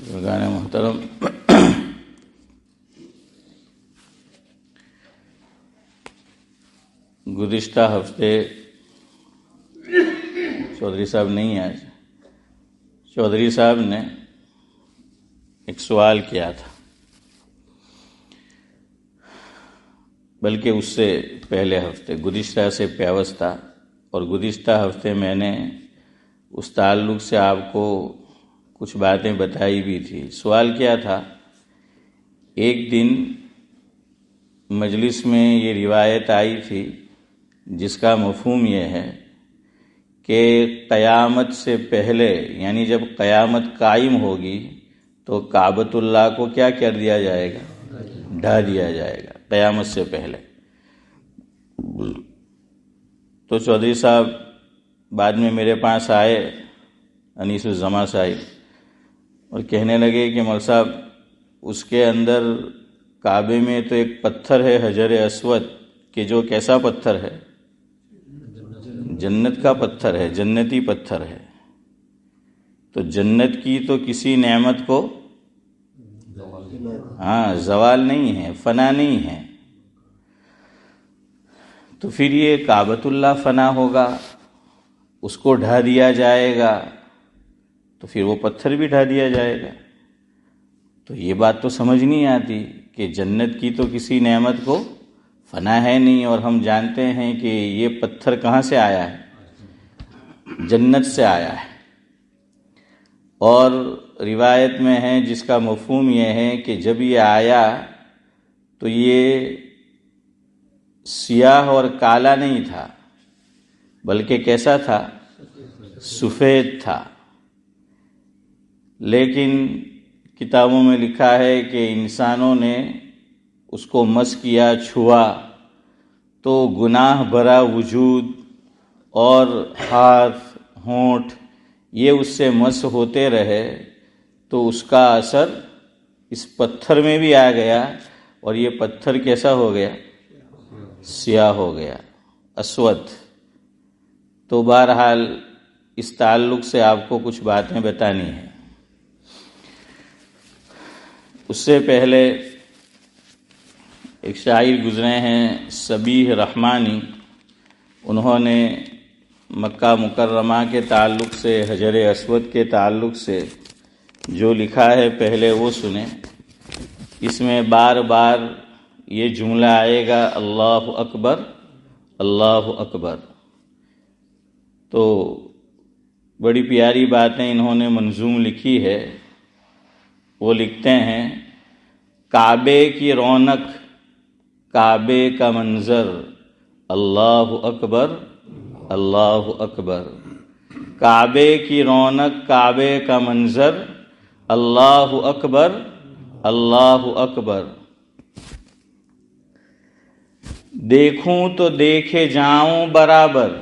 بزرگان محترم، گزشتہ ہفتے چودھری صاحب نہیں آج چودھری صاحب نے ایک سوال کیا تھا، بلکہ اس سے پہلے ہفتے گزشتہ سے پیوستہ، اور گزشتہ ہفتے میں نے اس تعلق سے آپ کو کچھ باتیں بتائی بھی تھی۔ سوال کیا تھا، ایک دن مجلس میں یہ روایت آئی تھی جس کا مفہوم یہ ہے کہ قیامت سے پہلے، یعنی جب قیامت قائم ہوگی تو کعبۃ اللہ کو کیا کر دیا جائے گا؟ ڈھا دیا جائے گا قیامت سے پہلے۔ تو چودھری صاحب بعد میں میرے پاس آئے، انیس الزماں صاحب، اور کہنے لگے کہ مول صاحب اس کے اندر کعبے میں تو ایک پتھر ہے حجر اسود، کہ جو کیسا پتھر ہے؟ جنت کا پتھر ہے، جنتی پتھر ہے۔ تو جنت کی تو کسی نعمت کو زوال نہیں ہے، فنا نہیں ہے، تو پھر یہ کعبۃ اللہ فنا ہوگا، اس کو ڈھا دیا جائے گا، تو پھر وہ پتھر بھی ڈھا دیا جائے گا۔ تو یہ بات تو سمجھ نہیں آتی کہ جنت کی تو کسی نعمت کو فنا ہے نہیں، اور ہم جانتے ہیں کہ یہ پتھر کہاں سے آیا ہے؟ جنت سے آیا ہے۔ اور روایت میں ہے جس کا مفہوم یہ ہے کہ جب یہ آیا تو یہ سیاہ اور کالا نہیں تھا، بلکہ کیسا تھا؟ سفید تھا۔ لیکن کتابوں میں لکھا ہے کہ انسانوں نے اس کو مس کیا، چھوا، تو گناہ بھرا وجود اور ہاتھ، ہونٹ یہ اس سے مس ہوتے رہے، تو اس کا اثر اس پتھر میں بھی آ گیا، اور یہ پتھر کیسا ہو گیا؟ سیاہ ہو گیا، اسود۔ تو بہرحال اس تعلق سے آپ کو کچھ باتیں بتانی ہیں۔ اس سے پہلے ایک شاعر گزرے ہیں صبیح رحمانی، انہوں نے مکہ مکرمہ کے تعلق سے، حجر اسود کے تعلق سے جو لکھا ہے پہلے وہ سنیں۔ اس میں بار بار یہ جملہ آئے گا، اللہ اکبر، اللہ اکبر۔ تو بڑی پیاری باتیں انہوں نے منظوم لکھی ہے۔ وہ لکھتے ہیں، کعبے کی رونق، کعبے کا منظر، اللہ اکبر، اللہ اکبر۔ کعبے کی رونق، کعبے کا منظر، اللہ اکبر، اللہ اکبر۔ دیکھوں تو دیکھے جاؤں برابر،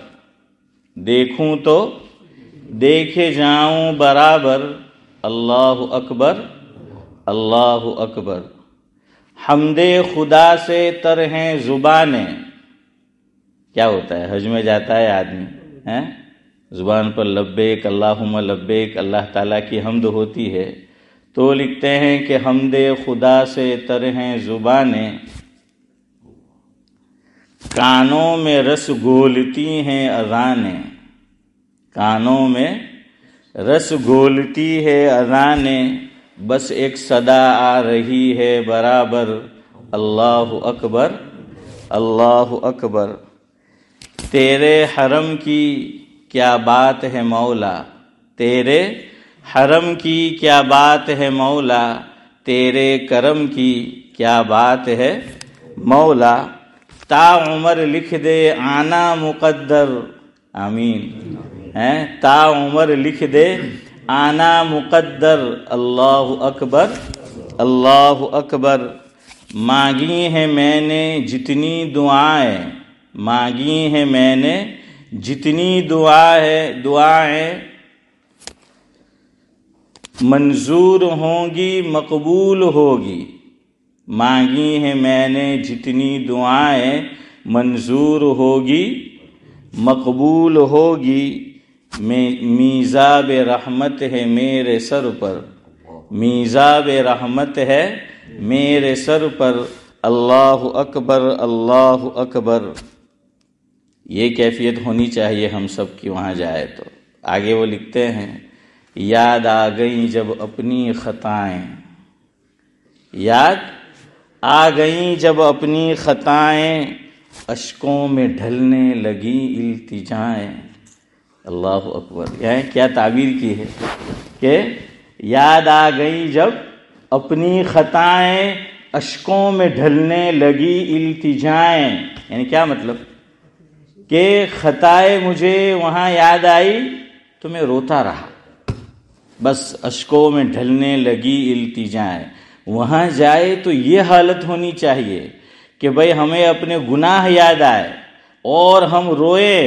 دیکھوں تو دیکھے جاؤں برابر، اللہ اکبر، اللہ اکبر۔ حمد خدا سے تر ہیں زبانیں۔ کیا ہوتا ہے؟ حج میں جاتا ہے آدمی، زبان پر لبیک اللہم لبیک، اللہ تعالیٰ کی حمد ہوتی ہے، تو لکھتے ہیں کہ حمد خدا سے تر ہیں زبانیں، کانوں میں رس گھولتی ہیں اذانیں، کانوں میں رس گھولتی ہے اذانیں، بس ایک صدا آ رہی ہے برابر، اللہ اکبر، اللہ اکبر۔ تیرے حرم کی کیا بات ہے مولا، تیرے حرم کی کیا بات ہے مولا، تیرے کرم کی کیا بات ہے مولا، تا عمر لکھ دے آنا مقدر، آمین، تا عمر لکھ دے آنا مقدر، اللہ اکبر، اللہ اکبر۔ مانگی ہیں میں نے جتنی دعائیں، مانگی ہیں میں نے جتنی دعائیں، منظور ہوں گی مقبول ہوگی، مانگی ہیں میں نے جتنی دعائیں، منظور ہوگی مقبول ہوگی، میزاب رحمت ہے میرے سر پر، میزاب رحمت ہے میرے سر پر، اللہ اکبر اللہ اکبر۔ یہ کیفیت ہونی چاہیے ہم سب کی وہاں جائے تو۔ آگے وہ لکھتے ہیں، یاد آ گئیں جب اپنی خطائیں، یاد آ گئیں جب اپنی خطائیں، اشکوں میں ڈھلنے لگی التجائیں۔ اللہ اکبر، یعنی کیا تعبیر کی ہے کہ یاد آ گئی جب اپنی خطائیں، اشکوں میں ڈھلنے لگی التجائیں۔ یعنی کیا مطلب کہ خطائیں مجھے وہاں یاد آئی تو میں روتا رہا، بس اشکوں میں ڈھلنے لگی التجائیں۔ وہاں جائے تو یہ حالت ہونی چاہیے کہ بھئی ہمیں اپنے گناہ یاد آئے اور ہم روئے،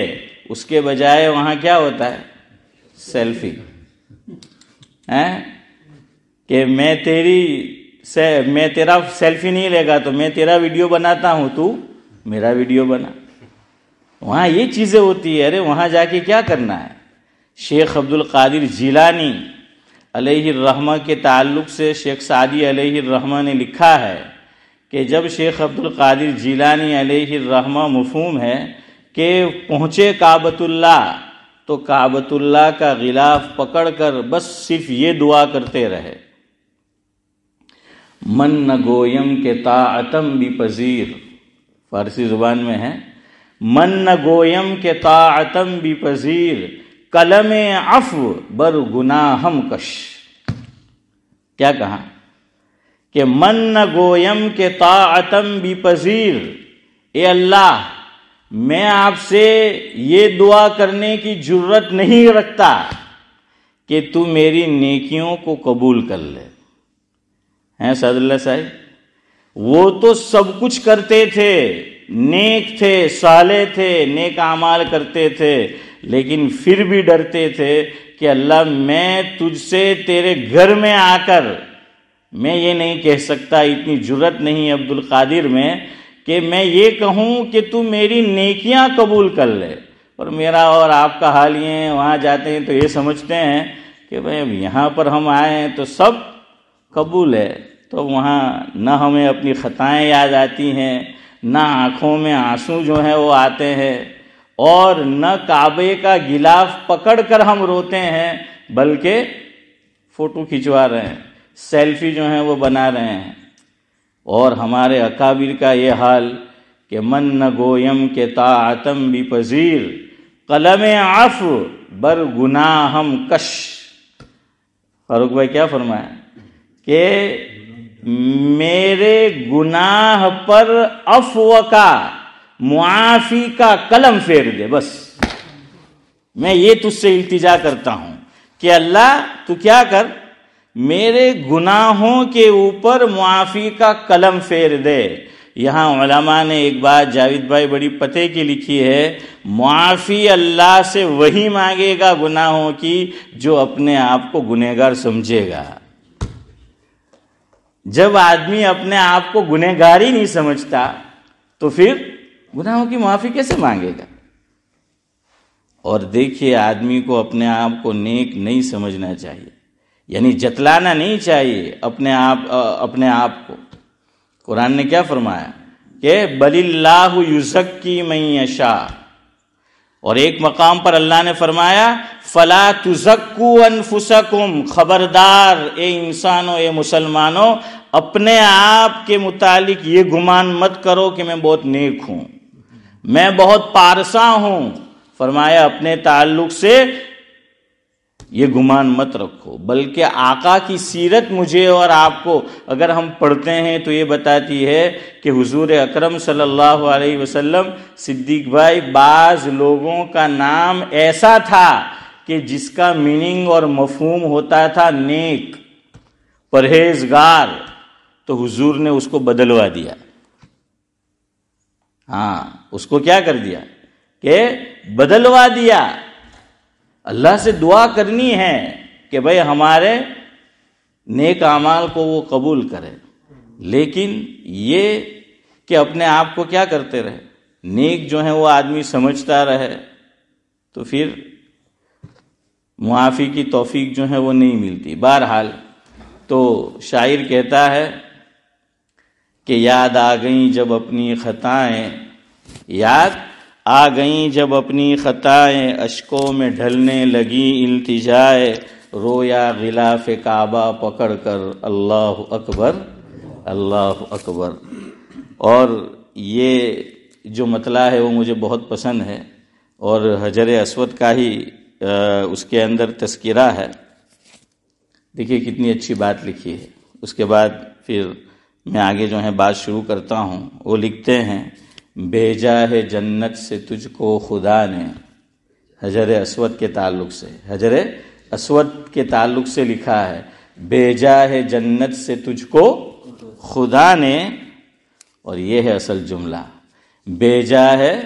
اس کے بجائے وہاں کیا ہوتا ہے؟ سیلفی، کہ میں تیرا سیلفی نہیں لے گا تو میں تیرا ویڈیو بناتا ہوں، تو میرا ویڈیو بنا۔ وہاں یہ چیزیں ہوتی ہے، ارے وہاں جا کے کیا کرنا ہے؟ شیخ عبد القادر جیلانی علیہ الرحمہ کے تعلق سے شیخ سعدی علیہ الرحمہ نے لکھا ہے کہ جب شیخ عبد القادر جیلانی علیہ الرحمہ مفہوم ہے کہ پہنچے کعبۃ اللہ تو کعبۃ اللہ کا غلاف پکڑ کر بس صرف یہ دعا کرتے رہے، من نگویم کے طاعتم بھی پذیر، فارسی زبان میں ہے، من نگویم کے طاعتم بھی پذیر، قلم عفو بر گناہم کش۔ کیا کہا کہ من نگویم کے طاعتم بھی پذیر، اے اللہ میں آپ سے یہ دعا کرنے کی جرت نہیں رکھتا کہ تو میری نیکیوں کو قبول کر لے۔ ہیں سعد اللہ صاحب، وہ تو سب کچھ کرتے تھے، نیک تھے، صالح تھے، نیک اعمال کرتے تھے، لیکن پھر بھی ڈرتے تھے کہ اللہ میں تجھ سے تیرے گھر میں آ کر میں یہ نہیں کہہ سکتا، اتنی جرت نہیں عبد القادر میں کہ میں یہ کہوں کہ تو میری نیکیاں قبول کر لے۔ اور میرا اور آپ کا حال یہ ہے، وہاں جاتے ہیں تو یہ سمجھتے ہیں کہ بھئی اب یہاں پر ہم آئے ہیں تو سب قبول ہے، تو وہاں نہ ہمیں اپنی خطائیں یاد آتی ہیں، نہ آنکھوں میں آنسو جو ہیں وہ آتے ہیں، اور نہ کعبے کا غلاف پکڑ کر ہم روتے ہیں، بلکہ فوٹو کھنچوا رہے ہیں، سیلفی جو ہیں وہ بنا رہے ہیں۔ اور ہمارے اکابر کا یہ حال کہ من نگویم کے طاعتم بھی پذیر، قلم عفو بر گناہم کش۔ فاروق بھائی کیا فرمایا کہ میرے گناہ پر عفو کا، معافی کا قلم پھیر دے، بس میں یہ تجھ سے التجا کرتا ہوں کہ اللہ تو کیا کر، میرے گناہوں کے اوپر معافی کا قلم پھیر دے۔ یہاں علماء نے ایک بات جاوید بھائی بڑی پتے کی لکھی ہے، معافی اللہ سے وہی مانگے گا گناہوں کی جو اپنے آپ کو گنہگار سمجھے گا۔ جب آدمی اپنے آپ کو گنہگار ہی نہیں سمجھتا تو پھر گناہوں کی معافی کیسے مانگے گا؟ اور دیکھیے، آدمی کو اپنے آپ کو نیک نہیں سمجھنا چاہیے، یعنی جتلانا نہیں چاہیے اپنے آپ کو۔ قرآن نے کیا فرمایا کہ بل اللہ یزکی من یشاء، اور ایک مقام پر اللہ نے فرمایا فلا تزکوا انفسکم، خبردار اے انسانوں، اے مسلمانوں، اپنے آپ کے متعلق یہ گمان مت کرو کہ میں بہت نیک ہوں، میں بہت پارسا ہوں۔ فرمایا اپنے تعلق سے یہ گمان مت رکھو، بلکہ آقا کی سیرت مجھے اور آپ کو اگر ہم پڑھتے ہیں تو یہ بتاتی ہے کہ حضور اکرم صلی اللہ علیہ وسلم، صدیق بھائی، بعض لوگوں کا نام ایسا تھا کہ جس کا میننگ اور مفہوم ہوتا تھا نیک، پرہیزگار، تو حضور نے اس کو بدلوا دیا۔ ہاں، اس کو کیا کر دیا کہ بدلوا دیا۔ اللہ سے دعا کرنی ہے کہ بھئی ہمارے نیک اعمال کو وہ قبول کرے، لیکن یہ کہ اپنے آپ کو کیا کرتے رہے، نیک جو ہے وہ آدمی سمجھتا رہے، تو پھر معافی کی توفیق جو ہے وہ نہیں ملتی۔ بہرحال تو شاعر کہتا ہے کہ یاد آ گئیں جب اپنی خطائیں، یاد آ گئیں جب اپنی خطائیں، اشکوں میں ڈھلنے لگی التجائے، رویا غلاف کعبہ پکڑ کر اللہ اکبر اللہ اکبر۔ اور یہ جو مطلع ہے وہ مجھے بہت پسند ہے، اور حجر اسود کا ہی اس کے اندر تذکرہ ہے۔ دیکھیے کتنی اچھی بات لکھی ہے۔ اس کے بعد پھر میں آگے جو ہے بات شروع کرتا ہوں۔ وہ لکھتے ہیں بھیجا ہے جنت سے تجھ کو خدا نے، حجر اسود کے تعلق سے، حجر اسود کے تعلق سے لکھا ہے بھیجا ہے جنت سے تجھ کو خدا نے، اور یہ ہے اصل جملہ، بھیجا ہے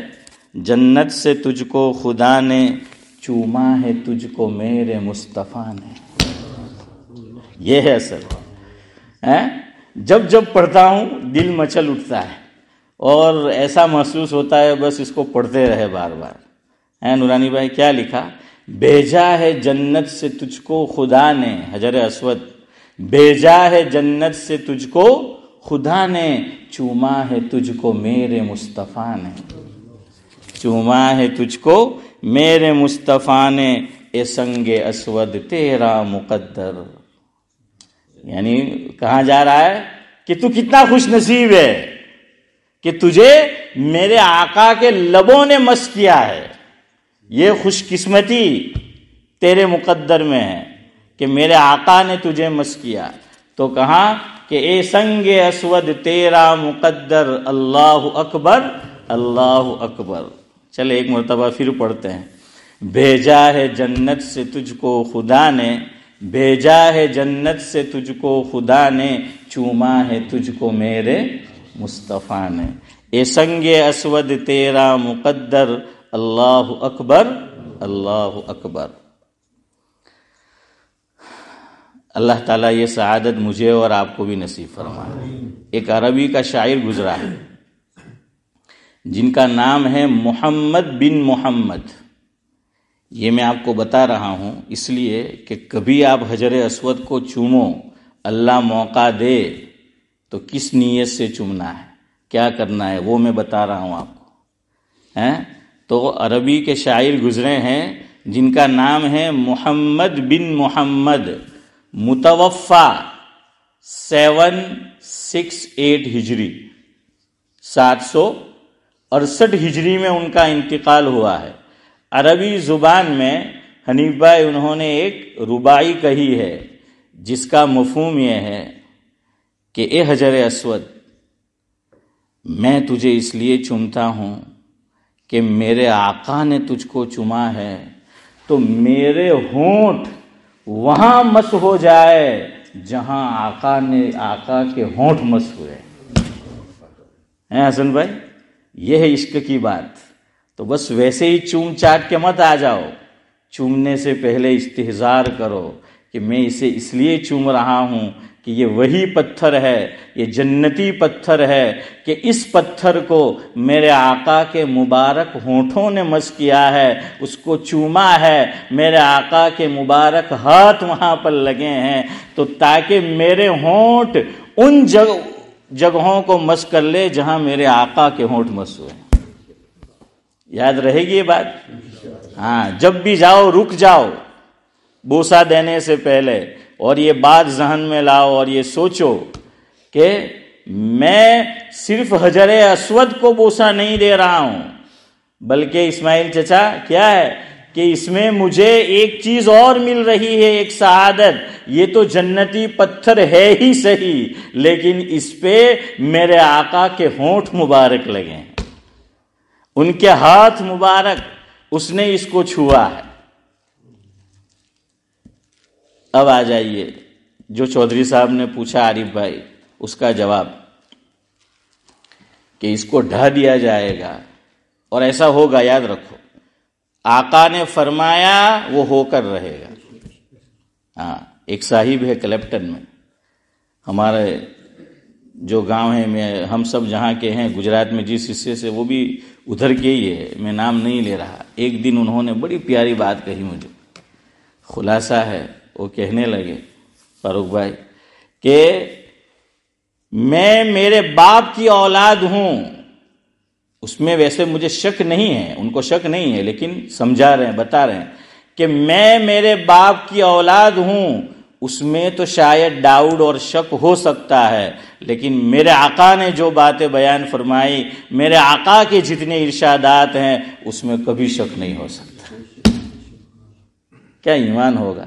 جنت سے تجھ کو خدا نے، چوما ہے تجھ کو میرے مصطفیٰ نے۔ یہ ہے اصل۔ جب جب پڑھتا ہوں دل مچل اٹھتا ہے، اور ایسا محسوس ہوتا ہے بس اس کو پڑھتے رہے بار بار۔ نورانی بھائی کیا لکھا؟ بھیجا ہے جنت سے تجھ کو خدا نے، حجر اسود، بھیجا ہے جنت سے تجھ کو خدا نے، چوما ہے تجھ کو میرے مصطفیٰ نے، چوما ہے تجھ کو میرے مصطفیٰ نے، اے سنگ اسود تیرا مقدر۔ یعنی کہاں جا رہا ہے کہ تو کتنا خوش نصیب ہے کہ تجھے میرے آقا کے لبوں نے مس کیا ہے۔ یہ خوش قسمتی تیرے مقدر میں ہے کہ میرے آقا نے تجھے مس کیا۔ تو کہاں کہ اے سنگ اسود تیرا مقدر، اللہ اکبر اللہ اکبر۔ چلے ایک مرتبہ پھر پڑھتے ہیں۔ بھیجا ہے جنت سے تجھ کو خدا نے، بھیجا ہے جنت سے تجھ کو خدا نے، چوما ہے تجھ کو میرے مصطفیٰ نے، اے سنگ اسود تیرا مقدر، اللہ اکبر اللہ اکبر۔ اللہ تعالیٰ یہ سعادت مجھے اور آپ کو بھی نصیب فرمائے۔ ایک عربی کا شاعر گزرا ہے جن کا نام ہے محمد بن محمد۔ یہ میں آپ کو بتا رہا ہوں اس لیے کہ کبھی آپ حجر اسود کو چومو، اللہ موقع دے تو کس نیت سے چومنا ہے، کیا کرنا ہے، وہ میں بتا رہا ہوں آپ کو۔ تو عربی کے شاعر گزرے ہیں جن کا نام ہے محمد بن محمد، متوفا 768 ہجری، 768 ہجری میں ان کا انتقال ہوا ہے۔ عربی زبان میں حنیف بھائی انہوں نے ایک رباعی کہی ہے جس کا مفہوم یہ ہے کہ اے حجر اسود، میں تجھے اس لیے چومتا ہوں کہ میرے آقا نے تجھ کو چوما ہے تو میرے ہونٹ وہاں مس ہو جائے جہاں آقا کے ہونٹ مس ہوئے ہیں۔ حسن بھائی یہ ہے عشق کی بات۔ تو بس ویسے ہی چوم چاٹ کے مت آ جاؤ، چومنے سے پہلے استحضار کرو کہ میں اسے اس لیے چوم رہا ہوں کہ یہ وہی پتھر ہے، یہ جنتی پتھر ہے کہ اس پتھر کو میرے آقا کے مبارک ہونٹوں نے مس کیا ہے، اس کو چوما ہے، میرے آقا کے مبارک ہاتھ وہاں پر لگے ہیں، تو تاکہ میرے ہونٹ ان جگہوں کو مس کر لے جہاں میرے آقا کے ہونٹ مس ہوئے۔ یاد رہے گی یہ بات؟ ہاں، جب بھی جاؤ رک جاؤ بوسہ دینے سے پہلے، اور یہ بات ذہن میں لاؤ اور یہ سوچو کہ میں صرف حجر اسود کو بوسہ نہیں دے رہا ہوں، بلکہ اسماعیل چچا کیا ہے کہ اس میں مجھے ایک چیز اور مل رہی ہے، ایک سعادت۔ یہ تو جنتی پتھر ہے ہی صحیح، لیکن اس پہ میرے آقا کے ہونٹ مبارک لگے ہیں، ان کے ہاتھ مبارک، اس نے اس کو چھوا ہے۔ اب آ جائیے جو چودھری صاحب نے پوچھا عارف بھائی، اس کا جواب کہ اس کو ڈھا دیا جائے گا، اور ایسا ہوگا، یاد رکھو، آقا نے فرمایا وہ ہو کر رہے گا۔ ہاں، ایک صاحب ہے کلیپٹن میں، ہمارے جو گاؤں ہے، میں ہم سب جہاں کے ہیں گجرات میں جس حصے سے، وہ بھی ادھر کے ہی ہے، میں نام نہیں لے رہا۔ ایک دن انہوں نے بڑی پیاری بات کہی مجھے، خلاصہ ہے، وہ کہنے لگے فاروق بھائی کہ میں میرے باپ کی اولاد ہوں. اس میں ویسے مجھے شک نہیں ہے، ان کو شک نہیں ہے، لیکن سمجھا رہے ہیں، بتا رہے ہیں کہ میں میرے باپ کی اولاد ہوں. اس میں تو شاید ڈاؤٹ اور شک ہو سکتا ہے، لیکن میرے آقا نے جو باتیں بیان فرمائی، میرے آقا کے جتنے ارشادات ہیں، اس میں کبھی شک نہیں ہو سکتا. کیا ایمان ہوگا.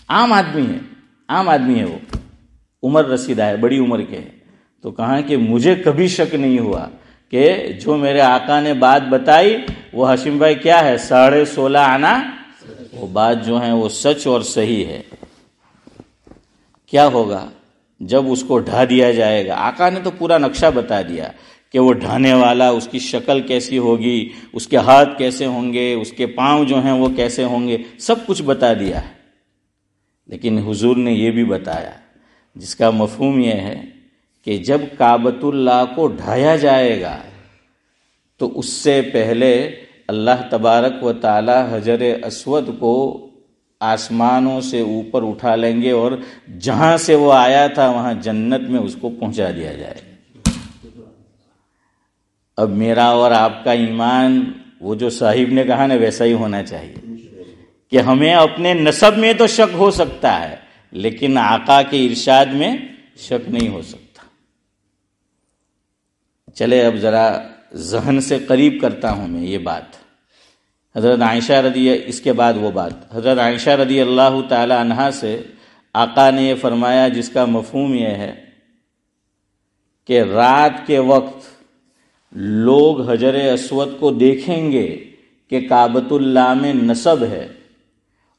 عام آدمی ہے وہ، عمر رسیدہ ہے، بڑی عمر کے ہے، تو کہا کہ مجھے کبھی شک نہیں ہوا کہ جو میرے آقا نے بات بتائی وہ ہاشم بھائی کیا ہے 16.5 آنا، وہ بات جو ہے وہ سچ اور صحیح ہے. کیا ہوگا جب اس کو ڈھا دیا جائے گا؟ آقا نے تو پورا نقشہ بتا دیا کہ وہ ڈھانے والا، اس کی شکل کیسی ہوگی، اس کے ہاتھ کیسے ہوں گے، اس کے پاؤں جو ہیں وہ کیسے ہوں گے، سب کچھ بتا دیا ہے. لیکن حضور نے یہ بھی بتایا، جس کا مفہوم یہ ہے کہ جب کعبۃ اللہ کو ڈھایا جائے گا تو اس سے پہلے اللہ تبارک و تعالی حجر اسود کو آسمانوں سے اوپر اٹھا لیں گے اور جہاں سے وہ آیا تھا وہاں جنت میں اس کو پہنچا دیا جائے گا. اب میرا اور آپ کا ایمان وہ جو صاحب نے کہا نا ویسا ہی ہونا چاہیے کہ ہمیں اپنے نسب میں تو شک ہو سکتا ہے لیکن آقا کے ارشاد میں شک نہیں ہو سکتا. چلے اب ذرا ذہن سے قریب کرتا ہوں میں یہ بات. حضرت عائشہ اس کے بعد وہ بات حضرت عائشہ رضی اللہ تعالی عنہا سے آقا نے یہ فرمایا، جس کا مفہوم یہ ہے کہ رات کے وقت لوگ حجر اسود کو دیکھیں گے کہ کعبۃ اللہ میں نصب ہے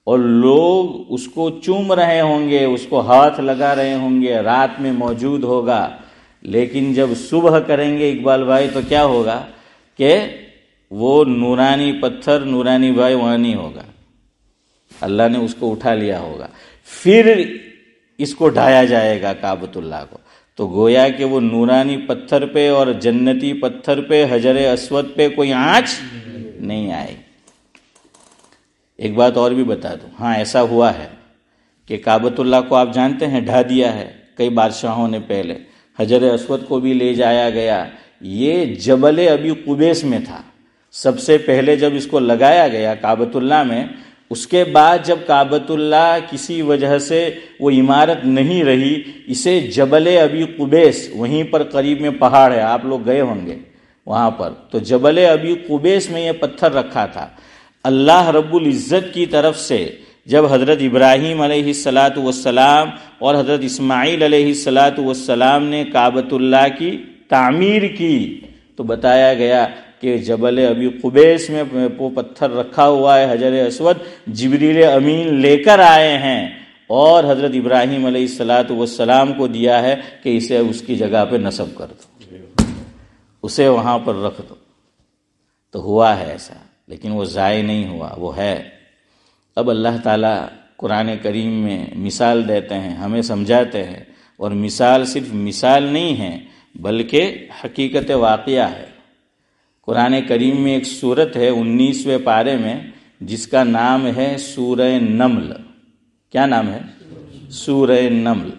اور لوگ اس کو چوم رہے ہوں گے، اس کو ہاتھ لگا رہے ہوں گے، رات میں موجود ہوگا. لیکن جب صبح کریں گے اقبال بھائی تو کیا ہوگا کہ وہ نورانی پتھر نورانی بھائی وہاں نہیں ہوگا، اللہ نے اس کو اٹھا لیا ہوگا. پھر اس کو ڈھایا جائے گا کعبۃ اللہ کو، تو گویا کہ وہ نورانی پتھر پہ اور جنتی پتھر پہ حجر اسود پہ کوئی آنچ نہیں آئے. ایک بات اور بھی بتا دوں، ہاں ایسا ہوا ہے کہ کعبۃ اللہ کو آپ جانتے ہیں ڈھا دیا ہے کئی بادشاہوں نے پہلے، حجر اسود کو بھی لے جایا گیا. یہ جبل ابی قبیس میں تھا سب سے پہلے جب اس کو لگایا گیا کعبۃ اللہ میں. اس کے بعد جب کعبۃ اللہ کسی وجہ سے وہ عمارت نہیں رہی، اسے جبل ابی قبیس، وہیں پر قریب میں پہاڑ ہے، آپ لوگ گئے ہوں گے وہاں پر، تو جبل ابی قبیس میں یہ پتھر رکھا تھا. اللہ رب العزت کی طرف سے جب حضرت ابراہیم علیہ السلام اور حضرت اسماعیل علیہ السلام نے کعبۃ اللہ کی تعمیر کی تو بتایا گیا کہ جبل ابی قبیس میں وہ پتھر رکھا ہوا ہے حجر اسود، جبریل امین لے کر آئے ہیں اور حضرت ابراہیم علیہ السلام کو دیا ہے کہ اسے اس کی جگہ پہ نصب کر دو، اسے وہاں پر رکھ دو. تو ہوا ہے ایسا، لیکن وہ ضائع نہیں ہوا، وہ ہے. اب اللہ تعالیٰ قرآن کریم میں مثال دیتے ہیں، ہمیں سمجھاتے ہیں، اور مثال صرف مثال نہیں ہے بلکہ حقیقت واقعہ ہے. قرآن کریم میں ایک سورت ہے 19ویں پارے میں جس کا نام ہے سورہ نمل. کیا نام ہے؟ سورہ نمل.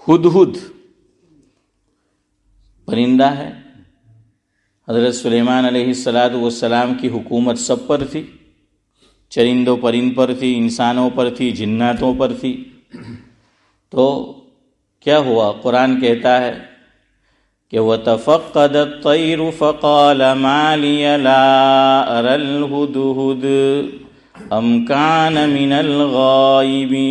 ہدہد پرندہ ہے. حضرت سلیمان علیہ السلام کی حکومت سب پر تھی، چرندوں پرند پر تھی، انسانوں پر تھی، جناتوں پر تھی. تو کیا ہوا؟ قرآن کہتا ہے کہ وَتَفَقَّدَ الطَّيْرُ فَقَالَ مَا لِيَ لَا أَرَى الْهُدْهُدَ أَمْ كَانَ مِنَ الْغَائِبِينَ.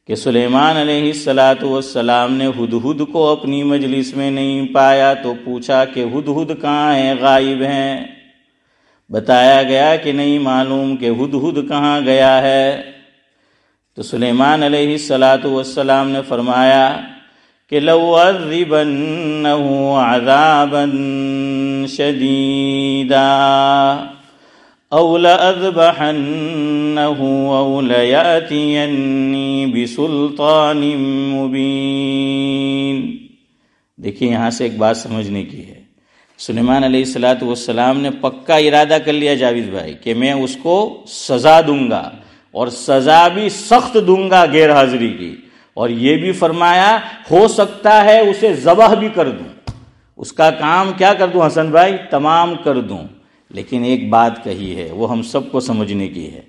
کہ سلیمان علیہ السلام نے ہدہد کو اپنی مجلس میں نہیں پایا تو پوچھا کہ ہدہد کہاں ہیں، غائب ہیں. بتایا گیا کہ نہیں معلوم کہ ہدہد کہاں گیا ہے. تو سلیمان علیہ السلام نے فرمایا کہ لَأُعَذِّبَنَّهُ عَذَابًا شَدِيدًا أَوْ لَأَذْبَحَنَّهُ أَوْ لَيَأْتِيَنِّي بِسُلْطَانٍ مُبِينٍ. دیکھیے یہاں سے ایک بات سمجھنے کی ہے. سلیمان علیہ السلام نے پکا ارادہ کر لیا جاوید بھائی کہ میں اس کو سزا دوں گا اور سزا بھی سخت دوں گا غیر حاضری کی، اور یہ بھی فرمایا ہو سکتا ہے اسے ذبح بھی کر دوں، اس کا کام کیا کر دوں حسن بھائی، تمام کر دوں۔ لیکن ایک بات کہی ہے وہ ہم سب کو سمجھنے کی ہے،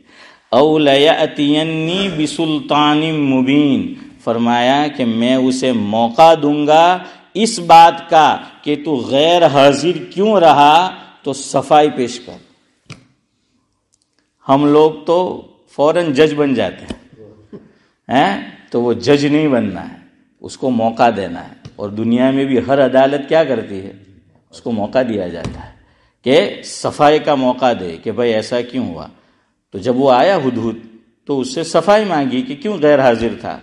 او لیأتینی بسلطان مبین، فرمایا کہ میں اسے موقع دوں گا اس بات کا کہ تو غیر حاضر کیوں رہا، تو صفائی پیش کر۔ ہم لوگ تو فوراً جج بن جاتے ہیں، تو وہ جج نہیں بننا ہے، اس کو موقع دینا ہے۔ اور دنیا میں بھی ہر عدالت کیا کرتی ہے، اس کو موقع دیا جاتا ہے کہ صفائی کا موقع دے کہ بھائی ایسا کیوں ہوا۔ تو جب وہ آیا ہدہد تو اس سے صفائی مانگی کہ کیوں غیر حاضر تھا،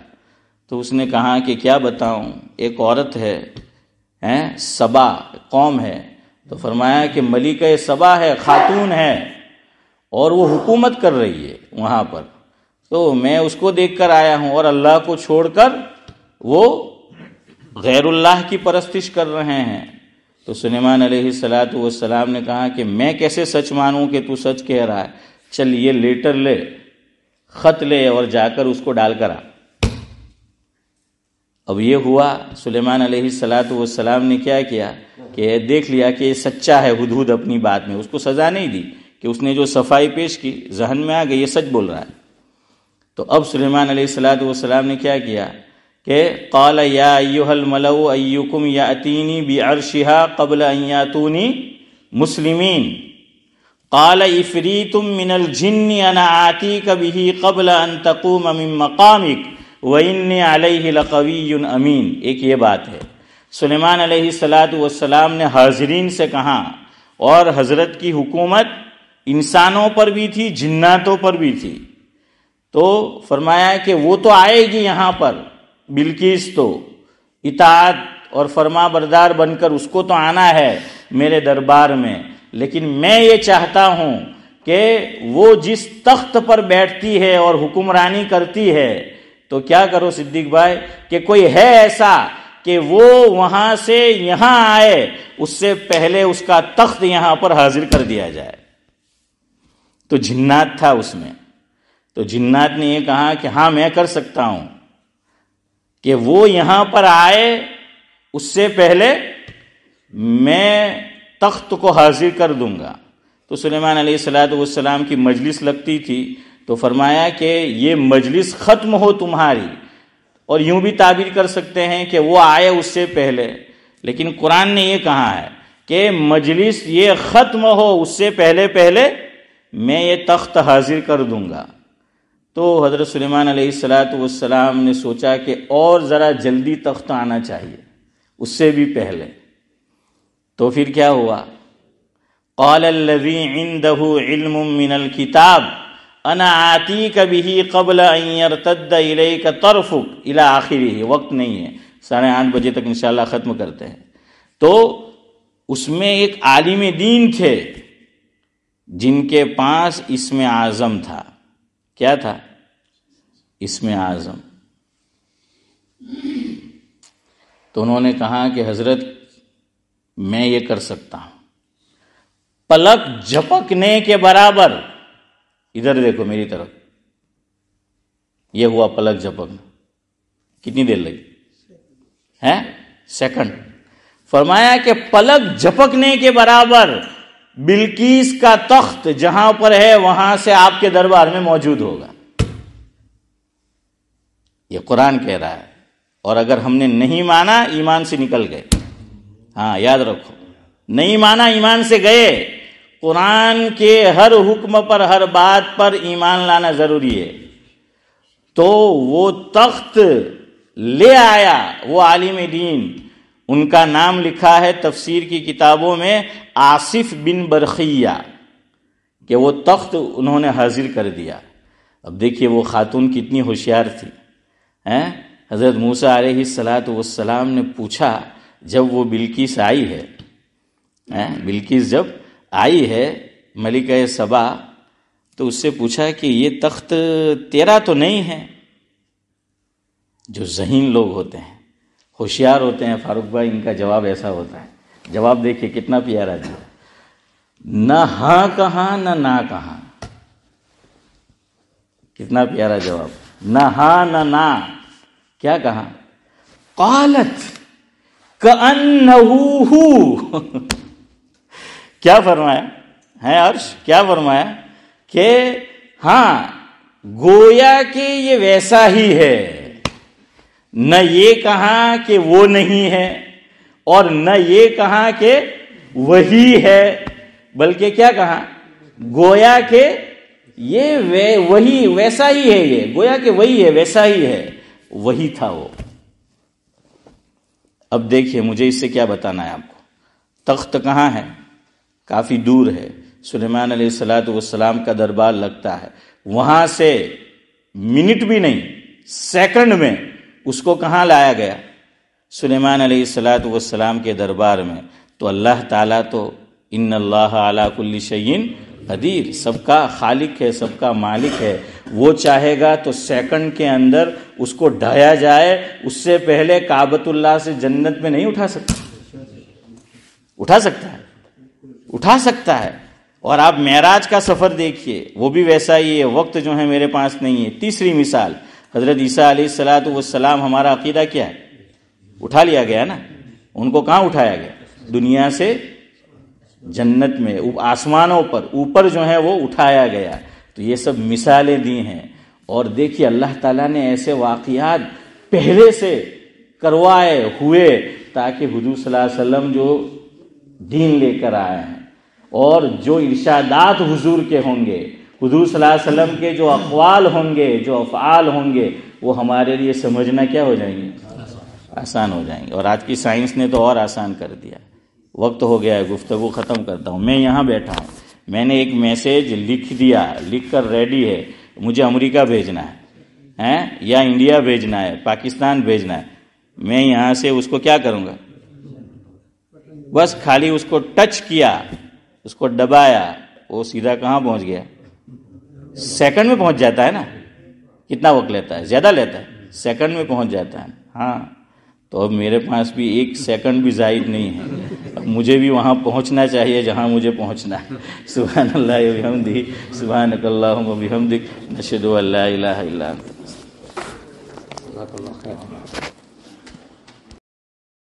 تو اس نے کہا کہ کیا بتاؤں، ایک عورت ہے، سبا قوم ہے، تو فرمایا کہ ملکہ سبا ہے، خاتون ہے، اور وہ حکومت کر رہی ہے وہاں پر، تو میں اس کو دیکھ کر آیا ہوں، اور اللہ کو چھوڑ کر وہ غیر اللہ کی پرستش کر رہے ہیں۔ تو سلیمان علیہ السلام نے کہا کہ میں کیسے سچ مانوں کہ تو سچ کہہ رہا ہے، چل یہ لیٹر لے، خط لے، اور جا کر اس کو ڈال کر آ۔ اب یہ ہوا، سلیمان علیہ السلام نے کیا کیا کہ دیکھ لیا کہ یہ سچا ہے ہدہد اپنی بات میں، اس کو سزا نہیں دی کہ اس نے جو صفائی پیش کی ذہن میں آ گئی یہ سچ بول رہا ہے۔ تو اب سلیمان علیہ السلام نے کیا کیا کہ قال یا ایھا الملأ ایکم یاتینی بعرشها قبل ان یاتونی مسلمین قال عفریت من الجن انا آتیک به قبل ان تقوم من مقامک وانی علیہ لقوی امین۔ ایک یہ بات ہے، سلیمان علیہ السلام نے حاضرین سے کہا، اور حضرت کی حکومت انسانوں پر بھی تھی جناتوں پر بھی تھی، تو فرمایا کہ وہ تو آئے گی یہاں پر، بلقیس تو اطاعت اور فرما بردار بن کر اس کو تو آنا ہے میرے دربار میں، لیکن میں یہ چاہتا ہوں کہ وہ جس تخت پر بیٹھتی ہے اور حکمرانی کرتی ہے، تو کیا کرو صدیق بھائی کہ کوئی ہے ایسا کہ وہ وہاں سے یہاں آئے، اس سے پہلے اس کا تخت یہاں پر حاضر کر دیا جائے۔ تو جنات تھا اس میں، تو جنات نے یہ کہا کہ ہاں میں کر سکتا ہوں کہ وہ یہاں پر آئے، اس سے پہلے میں تخت کو حاضر کر دوں گا۔ تو سلیمان علیہ السلام کی مجلس لگتی تھی، تو فرمایا کہ یہ مجلس ختم ہو تمہاری، اور یوں بھی تعبیر کر سکتے ہیں کہ وہ آئے اس سے پہلے، لیکن قرآن نے یہ کہا ہے کہ مجلس یہ ختم ہو اس سے پہلے میں یہ تخت حاضر کر دوں گا۔ تو حضرت سلیمان علیہ السلام نے سوچا کہ اور ذرا جلدی تخت آنا چاہیے اس سے بھی پہلے، تو پھر کیا ہوا، قال الذی عنده علم من الکتاب انا آتیک به قبل ان یرتد الیک طرفک الی آخرہ۔ وقت نہیں ہے، 8:30 بجے تک انشاءاللہ ختم کرتے ہیں۔ تو اس میں ایک عالم دین تھے جن کے پاس اسم اعظم تھا۔ کیا تھا؟ اسم اعظم۔ تو انہوں نے کہا کہ حضرت میں یہ کر سکتا ہوں، پلک جھپکنے کے برابر، ادھر دیکھو میری طرف، یہ ہوا پلک جھپکنا، کتنی دیر لگی ہے؟ سیکنڈ۔ فرمایا کہ پلک جھپکنے کے برابر بلقیس کا تخت جہاں پر ہے وہاں سے آپ کے دربار میں موجود ہوگا۔ یہ قرآن کہہ رہا ہے، اور اگر ہم نے نہیں مانا ایمان سے نکل گئے۔ ہاں یاد رکھو، نہیں مانا ایمان سے گئے۔ قرآن کے ہر حکم پر، ہر بات پر ایمان لانا ضروری ہے۔ تو وہ تخت لے آیا وہ عالم دین، ان کا نام لکھا ہے تفسیر کی کتابوں میں آصف بن برخیہ، کہ وہ تخت انہوں نے حاضر کر دیا۔ اب دیکھیے وہ خاتون کتنی ہوشیار تھی۔ حضرت موسیٰ علیہ السلام نے پوچھا، جب وہ بلقیس آئی ہے، بلقیس جب آئی ہے ملکہ سبا، تو اس سے پوچھا کہ یہ تخت تیرا تو نہیں ہے؟ جو ذہین لوگ ہوتے ہیں، ہوشیار ہوتے ہیں فاروق بھائی، ان کا جواب ایسا ہوتا ہے۔ جواب دیکھیے کتنا پیارا دیا، نہ ہاں کہاں نہ کہاں، کتنا پیارا جواب. نہ ہاں نہ نا، کیا کہا؟ قالت کأنہ ہو. کیا فرمایا ہے عرش؟ کیا فرمایا کہ ہاں گویا کہ یہ ویسا ہی ہے. نہ یہ کہا کہ وہ نہیں ہے اور نہ یہ کہا کہ وہی ہے، بلکہ کیا کہا؟ گویا کہ یہ وہی ویسا ہی ہے، یہ گویا کہ وہی ہے، ویسا ہی ہے، وہی تھا وہ. اب دیکھیے مجھے اس سے کیا بتانا ہے آپ کو. تخت کہاں ہے؟ کافی دور ہے. سلیمان علیہ السلام کا دربار لگتا ہے وہاں سے منٹ بھی نہیں، سیکنڈ میں اس کو کہاں لایا گیا؟ سلیمان علیہ السلام کے دربار میں. تو اللہ تعالیٰ تو ان اللہ علی کل شیء قدیر، سب کا خالق ہے، سب کا مالک ہے. وہ چاہے گا تو سیکنڈ کے اندر اس کو ڈھایا جائے، اس سے پہلے کعبۃ اللہ سے جنت میں نہیں اٹھا سکتا. اٹھا سکتا ہے، اٹھا سکتا ہے. اور آپ معراج کا سفر دیکھیے، وہ بھی ویسا ہی ہے. وقت جو ہے میرے پاس نہیں ہے. تیسری مثال حضرت عیسیٰ علیہ السلام. ہمارا عقیدہ کیا ہے؟ اٹھا لیا گیا نا. ان کو کہاں اٹھایا گیا؟ دنیا سے جنت میں، آسمانوں پر اوپر جو ہے وہ اٹھایا گیا. تو یہ سب مثالیں دی ہیں. اور دیکھیے اللہ تعالیٰ نے ایسے واقعات پہلے سے کروائے ہوئے تاکہ حضور صلی اللہ علیہ وسلم جو دین لے کر آئے ہیں اور جو ارشادات حضور کے ہوں گے، حضور صلی اللہ علیہ وسلم کے جو اقوال ہوں گے، جو افعال ہوں گے، وہ ہمارے لیے سمجھنا کیا ہو جائیں گے؟ آسان ہو جائیں گے. اور آج کی سائنس نے تو اور آسان کر دیا. وقت ہو گیا ہے، گفتگو ختم کرتا ہوں. میں یہاں بیٹھا ہوں، میں نے ایک میسیج لکھ دیا، لکھ کر ریڈی ہے. مجھے امریکہ بھیجنا ہے یا انڈیا بھیجنا ہے، پاکستان بھیجنا ہے. میں یہاں سے اس کو کیا کروں گا؟ بس خالی اس کو ٹچ کیا، اس کو دبایا، وہ سیدھا کہاں پہنچ گیا؟ سیکنڈ میں پہنچ جاتا ہے نا. کتنا وقت لیتا ہے؟ زیادہ لیتا ہے، سیکنڈ میں پہنچ جاتا ہے. ہاں تو اب میرے پاس بھی ایک سیکنڈ بھی زائد نہیں ہے. اب مجھے بھی وہاں پہنچنا چاہیے جہاں مجھے پہنچنا ہے. سبحان اللہ و بحمدہ، سبحانک اللہم و بحمدک، نشہد ان لا الہ الا انت.